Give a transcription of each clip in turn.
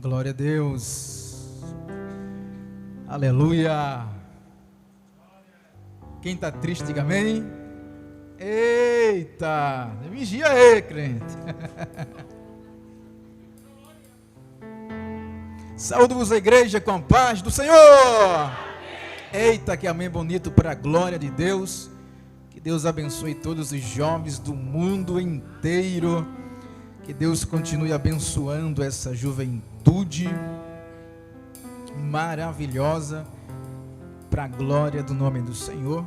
Glória a Deus. Aleluia. Quem está triste, diga amém. Eita, vigia aí, crente. Saúdo-vos a igreja com a paz do Senhor. Eita, que amém bonito para a glória de Deus. Que Deus abençoe todos os jovens do mundo inteiro. Que Deus continue abençoando essa juventude maravilhosa para a glória do nome do Senhor.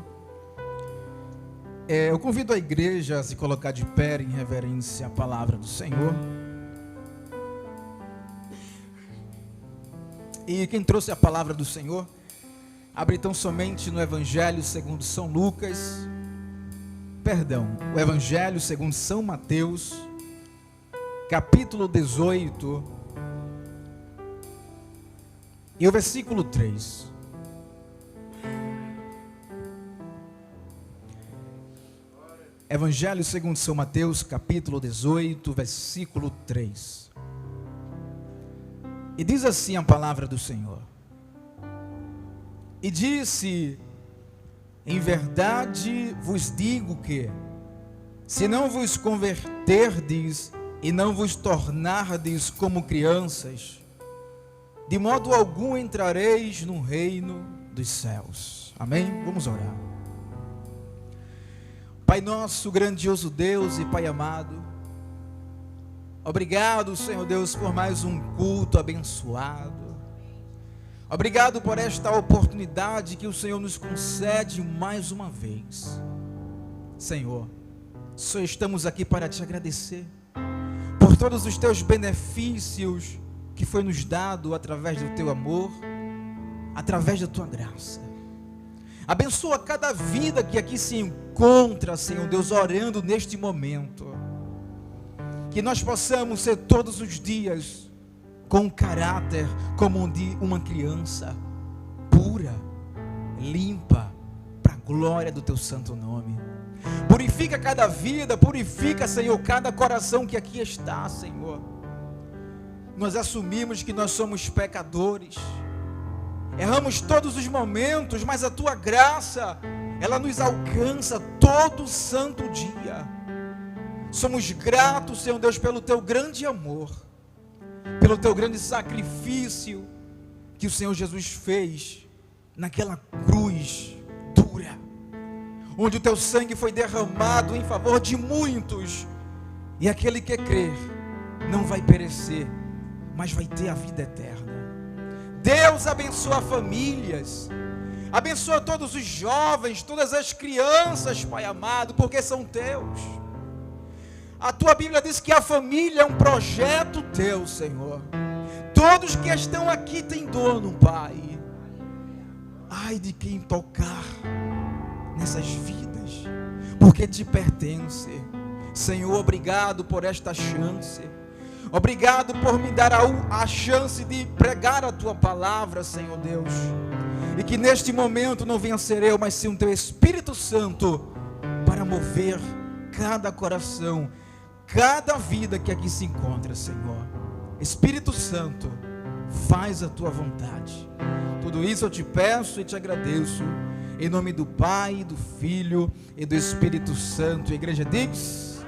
Eu convido a igreja a se colocar de pé em reverência à palavra do Senhor. E quem trouxe a palavra do Senhor, abre então somente no Evangelho segundo São Lucas, o Evangelho segundo São Mateus, capítulo 18, e o versículo 3. Evangelho segundo São Mateus, capítulo 18, versículo 3. E diz assim a palavra do Senhor: E disse: Em verdade vos digo que, se não vos converterdes e não vos tornardes como crianças, de modo algum entrareis no reino dos céus. Amém? Vamos orar. Pai nosso, grandioso Deus e Pai amado, obrigado, Senhor Deus, por mais um culto abençoado. Obrigado por esta oportunidade que o Senhor nos concede mais uma vez. Senhor, só estamos aqui para te agradecer por todos os teus benefícios que foi nos dado através do teu amor, através da tua graça. Abençoa cada vida que aqui se encontra, Senhor Deus, orando neste momento. Que nós possamos ser todos os dias com um caráter como de uma criança, pura, limpa, para a glória do teu santo nome. Purifica cada vida, purifica, Senhor, cada coração que aqui está, Senhor. Nós assumimos que nós somos pecadores, erramos todos os momentos, mas a tua graça, ela nos alcança todo santo dia. Somos gratos, Senhor Deus, pelo teu grande amor, pelo teu grande sacrifício que o Senhor Jesus fez naquela cruz dura, onde o teu sangue foi derramado em favor de muitos, e aquele que crer não vai perecer, mas vai ter a vida eterna. Deus abençoa famílias, abençoa todos os jovens, todas as crianças, Pai amado, porque são teus. A tua Bíblia diz que a família é um projeto teu, Senhor. Todos que estão aqui têm dono, Pai. Ai de quem tocar nessas vidas, porque te pertence. Senhor, obrigado por esta chance. Obrigado por me dar a chance de pregar a tua palavra, Senhor Deus. E que neste momento não venha ser eu, mas sim o teu Espírito Santo, para mover cada coração, cada vida que aqui se encontra, Senhor. Espírito Santo, faz a tua vontade. Tudo isso eu te peço e te agradeço, em nome do Pai, do Filho e do Espírito Santo. A igreja diz: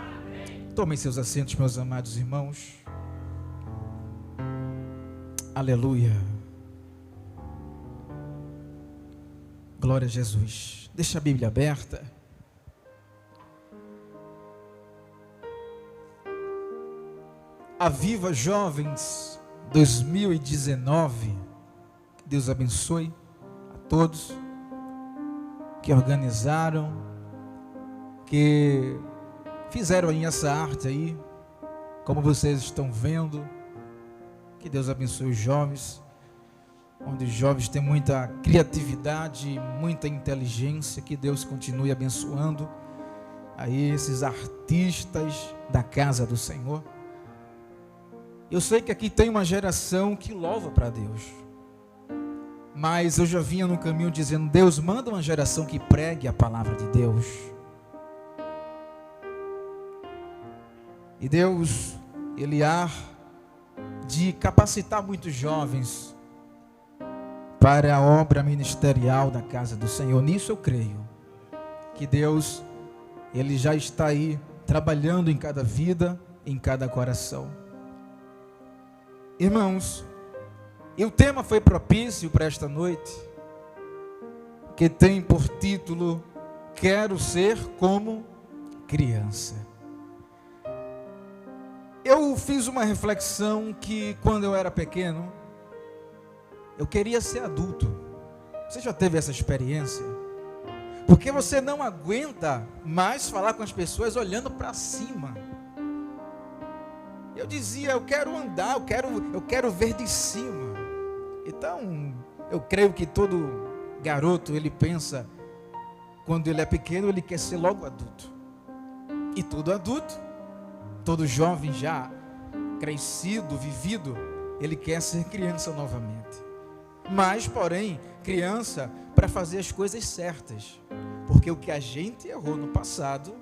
tomem seus assentos, meus amados irmãos. Aleluia. Glória a Jesus. Deixa a Bíblia aberta. Aviva Jovens 2019. Que Deus abençoe a todos que organizaram, que fizeram aí essa arte aí, como vocês estão vendo. Que Deus abençoe os jovens, onde os jovens têm muita criatividade, muita inteligência. Que Deus continue abençoando aí esses artistas da casa do Senhor. Eu sei que aqui tem uma geração que louva para Deus, mas eu já vinha no caminho dizendo: Deus, manda uma geração que pregue a palavra de Deus. E Deus, Ele há de capacitar muitos jovens para a obra ministerial da casa do Senhor. Nisso eu creio que Deus, Ele já está aí trabalhando em cada vida, em cada coração. Irmãos, e o tema foi propício para esta noite, que tem por título: Quero ser como criança. Eu fiz uma reflexão que quando eu era pequeno, eu queria ser adulto. Você já teve essa experiência? Porque você não aguenta mais falar com as pessoas olhando para cima. Eu dizia, eu quero andar, eu quero ver de cima. Então, eu creio que todo garoto, ele pensa, quando ele é pequeno, ele quer ser logo adulto. E todo adulto, todo jovem já crescido, vivido, ele quer ser criança novamente. Mas, porém, criança para fazer as coisas certas. Porque o que a gente errou no passado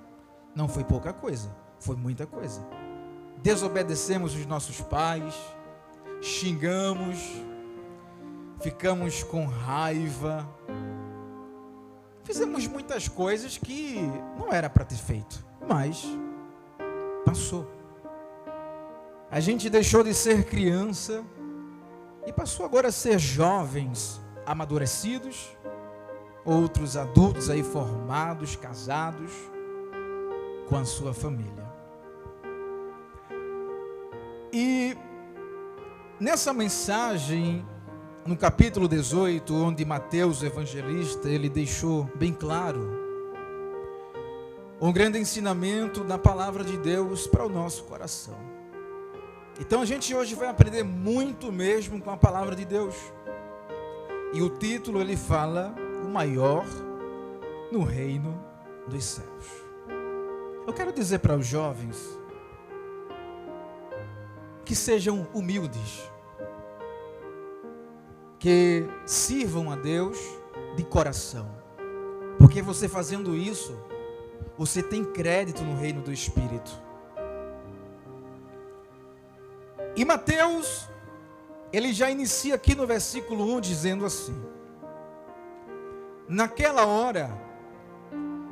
não foi pouca coisa, foi muita coisa. Desobedecemos os nossos pais, xingamos, ficamos com raiva, fizemos muitas coisas que não era para ter feito, mas passou. A gente deixou de ser criança e passou agora a ser jovens amadurecidos, outros adultos aí formados, casados, com a sua família. E nessa mensagem, no capítulo 18, onde Mateus, o evangelista, ele deixou bem claro um grande ensinamento da palavra de Deus para o nosso coração. Então a gente hoje vai aprender muito mesmo com a palavra de Deus. E o título, ele fala: o maior no reino dos céus. Eu quero dizer para os jovens que sejam humildes, que sirvam a Deus de coração, porque você fazendo isso, você tem crédito no reino do Espírito. E Mateus, ele já inicia aqui no versículo 1 dizendo assim: naquela hora,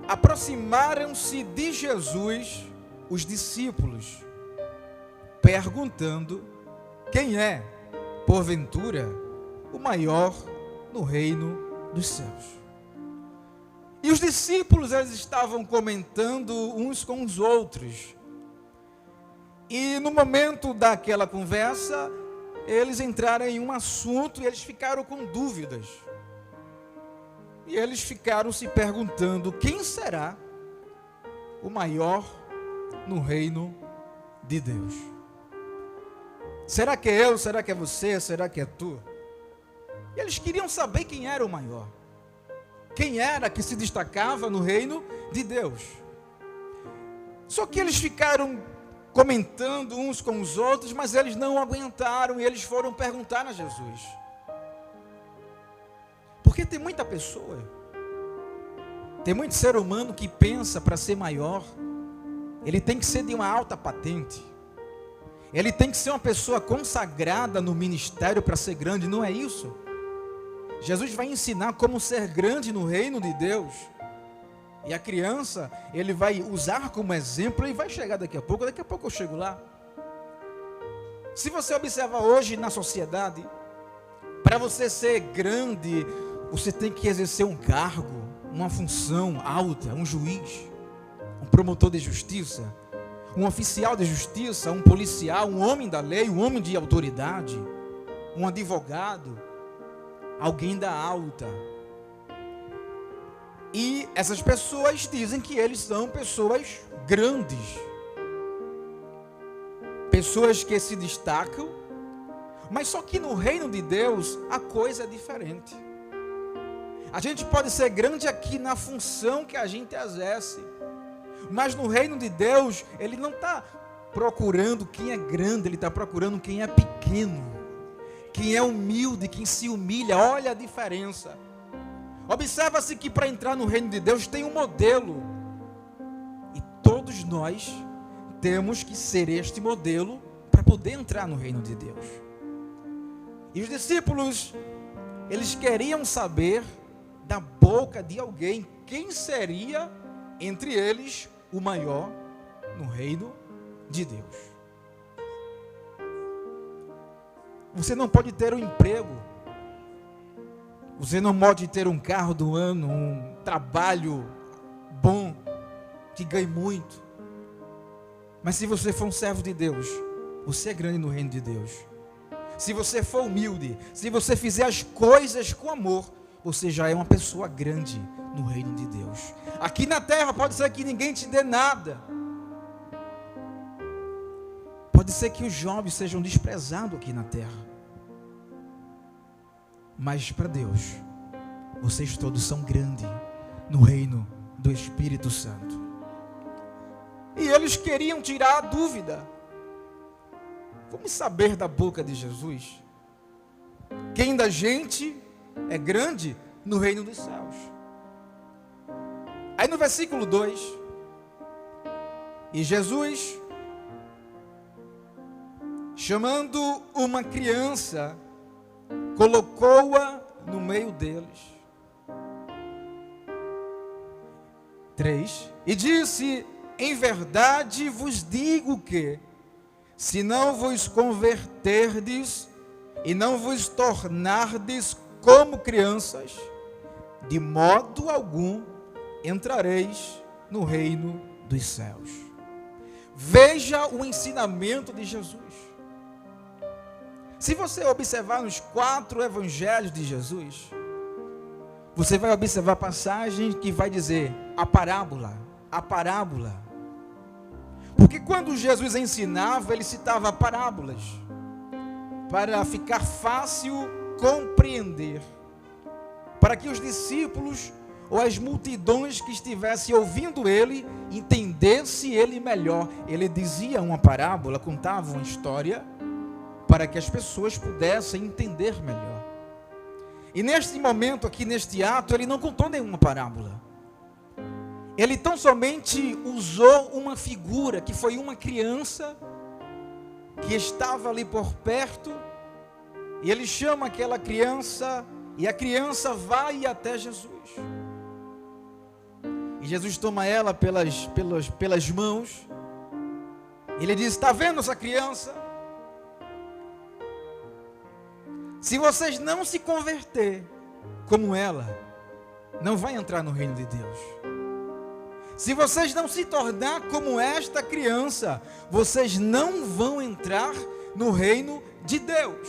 aproximaram-se de Jesus os discípulos, perguntando: quem é, porventura, o maior no reino dos céus? E os discípulos, eles estavam comentando uns com os outros. E no momento daquela conversa, eles entraram em um assunto e eles ficaram com dúvidas. E eles ficaram se perguntando: quem será o maior no reino de Deus? Será que é eu? Será que é você? Será que é tu? E eles queriam saber quem era o maior. Quem era que se destacava no reino de Deus. Só que eles ficaram comentando uns com os outros, mas eles não aguentaram e eles foram perguntar a Jesus. Porque tem muita pessoa, tem muito ser humano que pensa para ser maior, ele tem que ser de uma alta patente, ele tem que ser uma pessoa consagrada no ministério para ser grande. Não é isso. Jesus vai ensinar como ser grande no reino de Deus. E a criança, ele vai usar como exemplo e vai chegar daqui a pouco eu chego lá. Se você observa hoje na sociedade, para você ser grande, você tem que exercer um cargo, uma função alta, um juiz, um promotor de justiça, um oficial de justiça, um policial, um homem da lei, um homem de autoridade, um advogado, alguém da alta. E essas pessoas dizem que eles são pessoas grandes, pessoas que se destacam, mas só que no reino de Deus a coisa é diferente. A gente pode ser grande aqui na função que a gente exerce, mas no reino de Deus, ele não está procurando quem é grande, ele está procurando quem é pequeno, quem é humilde, quem se humilha. Olha a diferença. Observa-se que para entrar no reino de Deus tem um modelo, e todos nós temos que ser este modelo para poder entrar no reino de Deus. E os discípulos, eles queriam saber da boca de alguém quem seria entre eles o maior no reino de Deus. Você não pode ter um emprego, você não pode ter um carro do ano, um trabalho bom, que ganhe muito, mas se você for um servo de Deus, você é grande no reino de Deus. Se você for humilde, se você fizer as coisas com amor, você já é uma pessoa grande no reino de Deus. Aqui na terra pode ser que ninguém te dê nada, pode ser que os jovens sejam desprezados aqui na terra, mas para Deus, vocês todos são grandes no reino do Espírito Santo. E eles queriam tirar a dúvida: vamos saber da boca de Jesus quem da gente é grande no reino dos céus. Aí no versículo 2, e Jesus, chamando uma criança, colocou-a no meio deles. 3, e disse: em verdade vos digo que, se não vos converterdes e não vos tornardes como crianças, de modo algum entrareis no reino dos céus. Veja o ensinamento de Jesus. Se você observar nos 4 evangelhos de Jesus, você vai observar passagens que vai dizer a parábola. Porque quando Jesus ensinava, ele citava parábolas, para ficar fácil compreender, para que os discípulos ou as multidões que estivessem ouvindo ele, entendessem ele melhor. Ele dizia uma parábola, contava uma história, para que as pessoas pudessem entender melhor. E neste momento aqui, neste ato, ele não contou nenhuma parábola. Ele tão somente usou uma figura, que foi uma criança, que estava ali por perto, e ele chama aquela criança, e a criança vai até Jesus. E Jesus toma ela pelas mãos, ele diz: está vendo essa criança? Se vocês não se converter como ela, não vai entrar no reino de Deus. Se vocês não se tornar como esta criança, vocês não vão entrar no reino de Deus.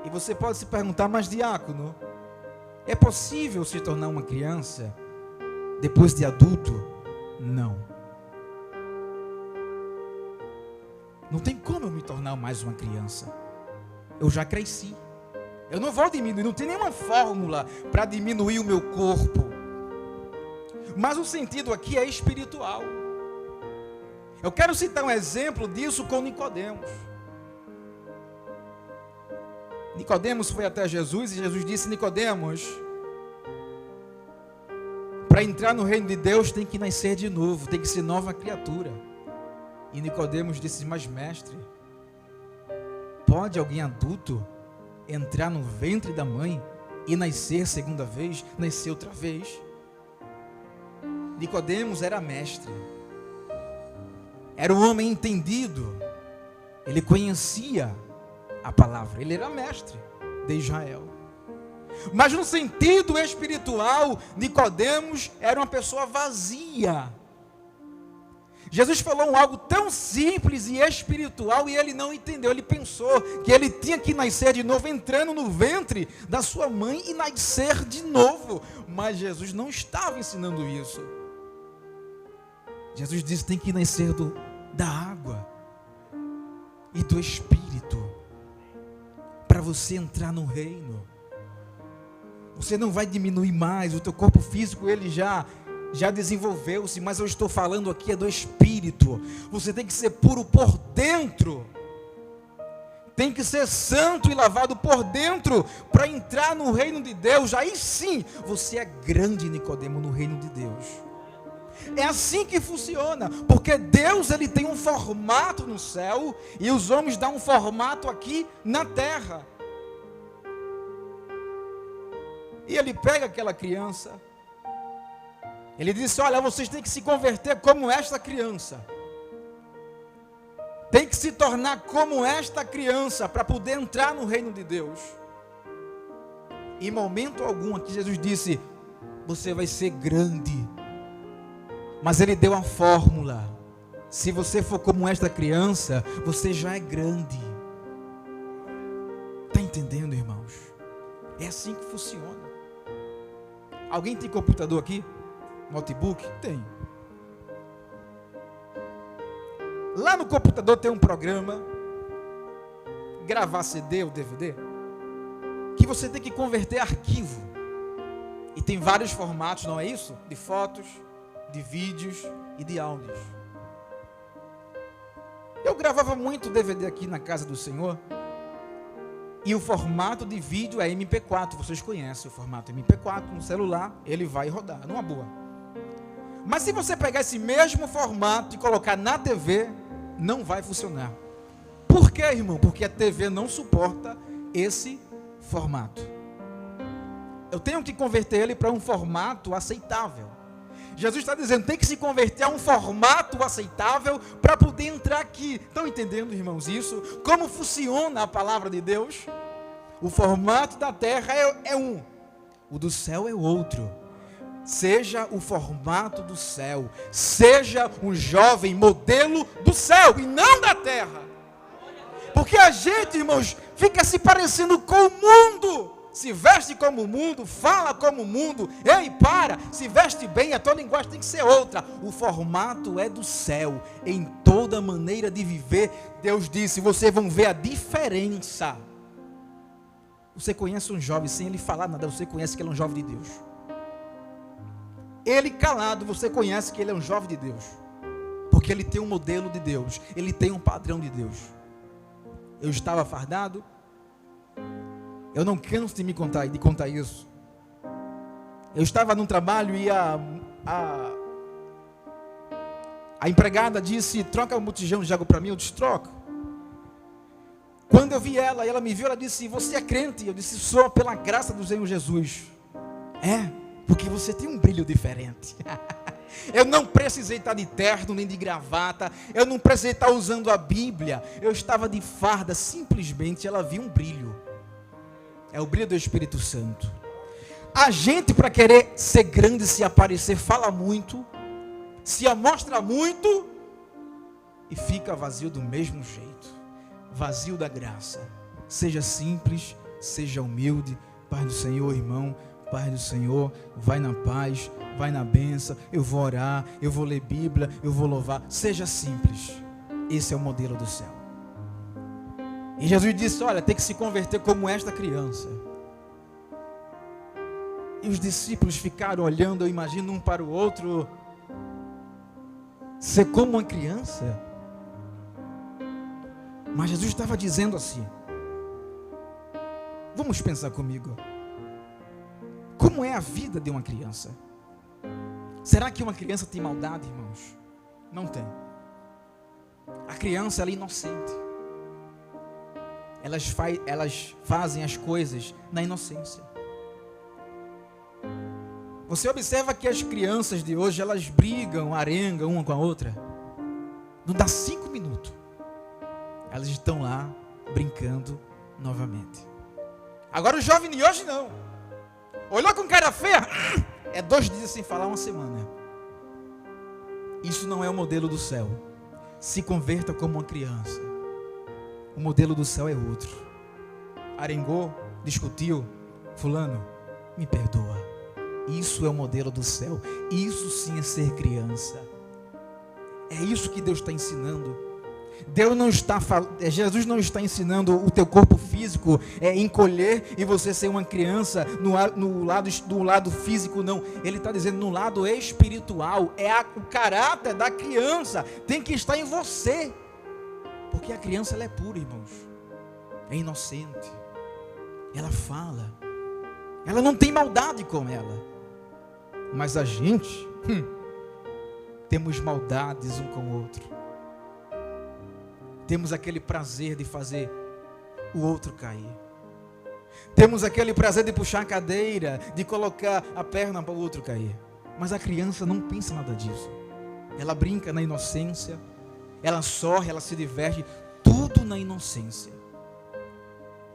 E você pode se perguntar: mas diácono, é possível se tornar uma criança depois de adulto? Não. Não tem como eu me tornar mais uma criança. Eu já cresci. Eu não vou diminuir, não tem nenhuma fórmula para diminuir o meu corpo. Mas o sentido aqui é espiritual. Eu quero citar um exemplo disso com Nicodemos. Nicodemos foi até Jesus e Jesus disse: Nicodemos, para entrar no reino de Deus tem que nascer de novo, tem que ser nova criatura. E Nicodemos disse: mas mestre, pode alguém adulto entrar no ventre da mãe e nascer segunda vez, nascer outra vez? Nicodemos era mestre, era um homem entendido, ele conhecia a palavra, ele era mestre de Israel. Mas no sentido espiritual, Nicodemos era uma pessoa vazia. Jesus falou algo tão simples e espiritual e ele não entendeu. Ele pensou que ele tinha que nascer de novo, entrando no ventre da sua mãe e nascer de novo. Mas Jesus não estava ensinando isso. Jesus disse: tem que nascer da água e do Espírito, para você entrar no reino. Você não vai diminuir mais, o teu corpo físico ele já desenvolveu-se, mas eu estou falando aqui do Espírito. Você tem que ser puro por dentro, tem que ser santo e lavado por dentro, para entrar no reino de Deus. Aí sim, você é grande, Nicodemo, no reino de Deus. É assim que funciona, porque Deus ele tem um formato no céu e os homens dão um formato aqui na terra. E ele pega aquela criança, ele disse: olha, vocês têm que se converter como esta criança, tem que se tornar como esta criança para poder entrar no reino de Deus. Em momento algum aqui Jesus disse: você vai ser grande. Mas ele deu a fórmula: se você for como esta criança, você já é grande. Está entendendo, irmãos? É assim que funciona. Alguém tem computador aqui? Notebook? Tem. Lá no computador tem um programa, gravar CD ou DVD, que você tem que converter arquivo. E tem vários formatos, não é isso? De fotos, de vídeos e de áudios. Eu gravava muito DVD aqui na casa do Senhor. E o formato de vídeo é MP4. Vocês conhecem o formato MP4 no celular, ele vai rodar, numa boa. Mas se você pegar esse mesmo formato e colocar na TV, não vai funcionar. Por quê, irmão? Porque a TV não suporta esse formato. Eu tenho que converter ele para um formato aceitável. Jesus está dizendo: tem que se converter a um formato aceitável para poder entrar aqui. Estão entendendo, irmãos, isso? Como funciona a palavra de Deus? O formato da terra é um, o do céu é outro. Seja o formato do céu, seja um jovem modelo do céu e não da terra. Porque a gente, irmãos, fica se parecendo com o mundo. Se veste como o mundo, fala como o mundo. Ei, para, se veste bem, a tua linguagem tem que ser outra. O formato é do céu. Em toda maneira de viver, Deus disse: vocês vão ver a diferença. Você conhece um jovem sem ele falar nada, você conhece que ele é um jovem de Deus. Ele calado, você conhece que ele é um jovem de Deus. Porque ele tem um modelo de Deus, ele tem um padrão de Deus. Eu estava fardado. Eu não canso de contar isso. Eu estava num trabalho e a empregada disse: troca um botijão de água para mim. Eu disse: troco. Quando eu vi ela, e ela me viu, ela disse: você é crente? Eu disse: sou, pela graça do Senhor Jesus. É, porque você tem um brilho diferente. Eu não precisei estar de terno nem de gravata, eu não precisei estar usando a Bíblia, eu estava de farda, simplesmente ela viu um brilho. É o brilho do Espírito Santo. A gente, para querer ser grande, se aparecer, fala muito, se amostra muito e fica vazio do mesmo jeito, vazio da graça. Seja simples, seja humilde. Paz do Senhor, irmão. Paz do Senhor. Vai na paz, vai na bênção. Eu vou orar, eu vou ler Bíblia, eu vou louvar. Seja simples. Esse é o modelo do céu. E Jesus disse: olha, tem que se converter como esta criança. E os discípulos ficaram olhando, eu imagino, um para o outro. Ser como uma criança? Mas Jesus estava dizendo assim: vamos pensar comigo. Como é a vida de uma criança? Será que uma criança tem maldade, irmãos? Não tem. A criança, ela é inocente. Elas fazem as coisas na inocência. Você observa que as crianças de hoje, elas brigam, arengam uma com a outra. Não dá 5 minutos, elas estão lá brincando novamente. Agora o jovem de hoje não. Olhou com cara feia, é 2 dias sem falar, 1 semana. Isso não é o modelo do céu. Se converta como uma criança. O modelo do céu é outro. Arengou, discutiu, fulano, me perdoa. Isso é o modelo do céu. Isso sim é ser criança. É isso que Deus está ensinando. Jesus não está ensinando o teu corpo físico encolher e você ser uma criança do lado físico, não. Ele está dizendo no lado espiritual. O caráter da criança tem que estar em você. Porque a criança, ela é pura, irmãos. É inocente. Ela fala. Ela não tem maldade com ela. Mas a gente temos maldades um com o outro, temos aquele prazer de fazer o outro cair, temos aquele prazer de puxar a cadeira, de colocar a perna para o outro cair. Mas a criança não pensa nada disso. Ela brinca na inocência, ela sorri, ela se diverte, tudo na inocência.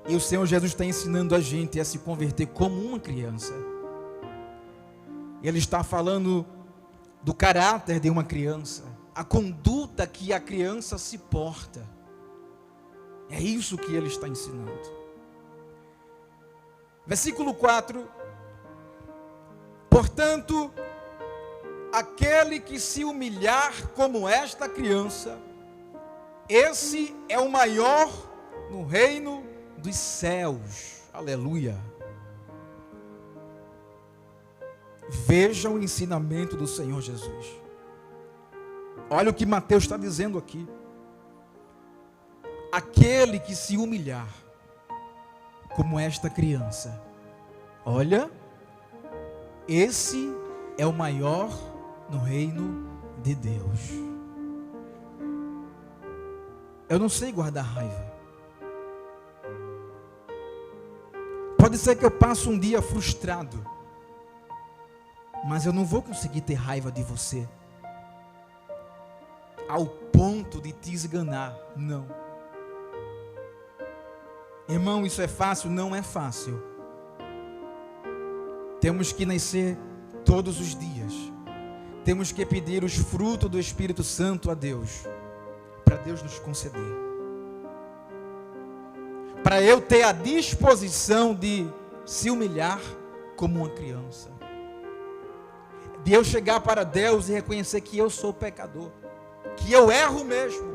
E o Senhor Jesus está ensinando a gente a se converter como uma criança. Ele está falando do caráter de uma criança, a conduta que a criança se porta. É isso que ele está ensinando. Versículo 4: portanto, aquele que se humilhar como esta criança, esse é o maior no reino dos céus. Aleluia. Veja o ensinamento do Senhor Jesus. Olha o que Mateus está dizendo aqui. Aquele que se humilhar como esta criança, olha, esse é o maior no reino de Deus. Eu não sei guardar raiva. Pode ser que eu passe um dia frustrado, mas eu não vou conseguir ter raiva de você ao ponto de te esganar. Não. Irmão, isso é fácil? Não é fácil. Temos que nascer todos os dias. Temos que pedir os frutos do Espírito Santo a Deus, para Deus nos conceder, para eu ter a disposição de se humilhar como uma criança, de eu chegar para Deus e reconhecer que eu sou pecador, que eu erro mesmo,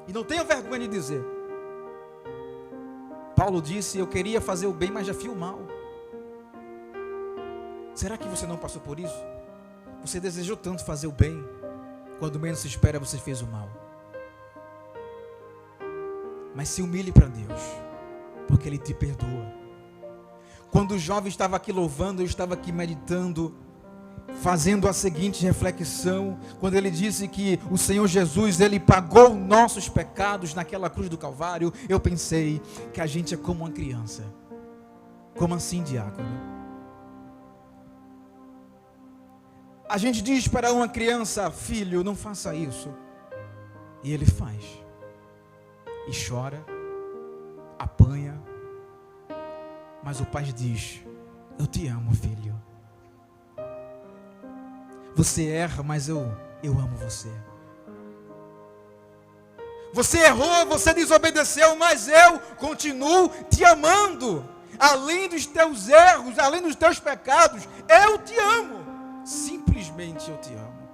e não tenho vergonha de dizer. Paulo disse: eu queria fazer o bem, mas já fiz o mal. Será que você não passou por isso? Você desejou tanto fazer o bem, quando menos se espera você fez o mal. Mas se humilhe para Deus, porque Ele te perdoa. Quando o jovem estava aqui louvando, eu estava aqui meditando, fazendo a seguinte reflexão, quando ele disse que o Senhor Jesus, Ele pagou nossos pecados naquela cruz do Calvário, eu pensei que a gente é como uma criança. Como assim, diácono? A gente diz para uma criança: filho, não faça isso, e ele faz, e chora, apanha, mas o pai diz: eu te amo, filho. Você erra, mas eu amo você. Você errou, você desobedeceu, mas eu continuo te amando. Além dos teus erros, além dos teus pecados, eu te amo. Simplesmente eu te amo.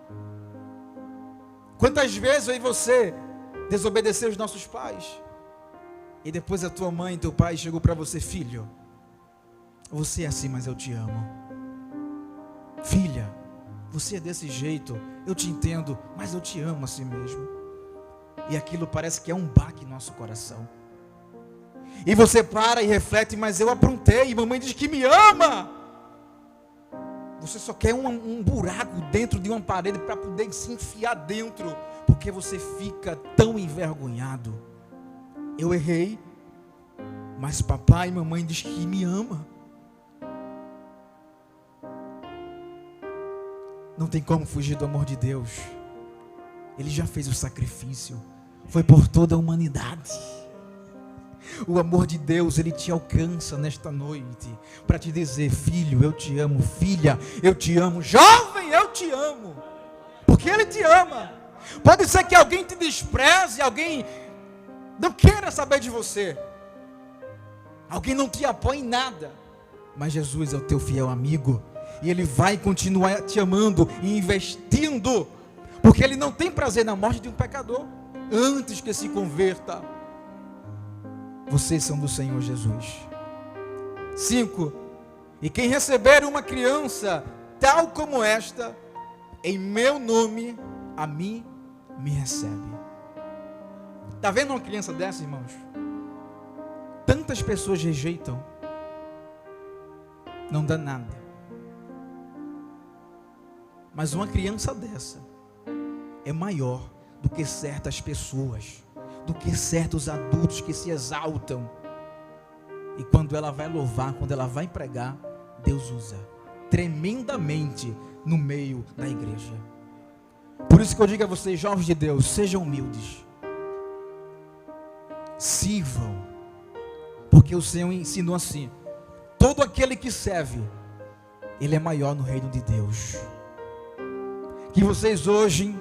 Quantas vezes eu e você desobedeceu os nossos pais, e depois a tua mãe e teu pai chegou para você: filho, você é assim, mas eu te amo. Filha, você é desse jeito, eu te entendo, mas eu te amo assim mesmo. E aquilo parece que é um baque no nosso coração. E você para e reflete: mas eu aprontei, e mamãe diz que me ama. Você só quer um buraco dentro de uma parede para poder se enfiar dentro, porque você fica tão envergonhado. Eu errei, mas papai e mamãe diz que me ama. Não tem como fugir do amor de Deus. Ele já fez o sacrifício, foi por toda a humanidade. O amor de Deus, Ele te alcança nesta noite, para te dizer: filho, eu te amo. Filha, eu te amo. Jovem, eu te amo, porque Ele te ama. Pode ser que alguém te despreze, alguém não queira saber de você, alguém não te apoie em nada, mas Jesus é o teu fiel amigo, e Ele vai continuar te amando e investindo, porque Ele não tem prazer na morte de um pecador antes que se converta. Vocês são do Senhor Jesus. 5. E quem receber uma criança tal como esta, em meu nome, a mim me recebe. Está vendo uma criança dessa, irmãos? Tantas pessoas rejeitam, não dá nada. Mas uma criança dessa, é maior do que certas pessoas, do que certos adultos que se exaltam. E quando ela vai louvar, quando ela vai pregar, Deus usa tremendamente no meio da igreja. Por isso que eu digo a vocês, jovens de Deus, sejam humildes, sirvam, porque o Senhor ensinou assim: todo aquele que serve, ele é maior no reino de Deus. Que vocês hoje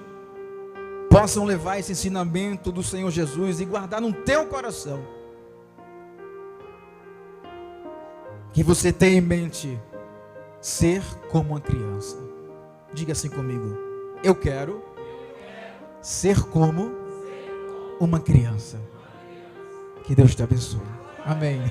possam levar esse ensinamento do Senhor Jesus e guardar no teu coração. Que você tenha em mente ser como uma criança. Diga assim comigo: eu quero ser como uma criança. Que Deus te abençoe. Amém.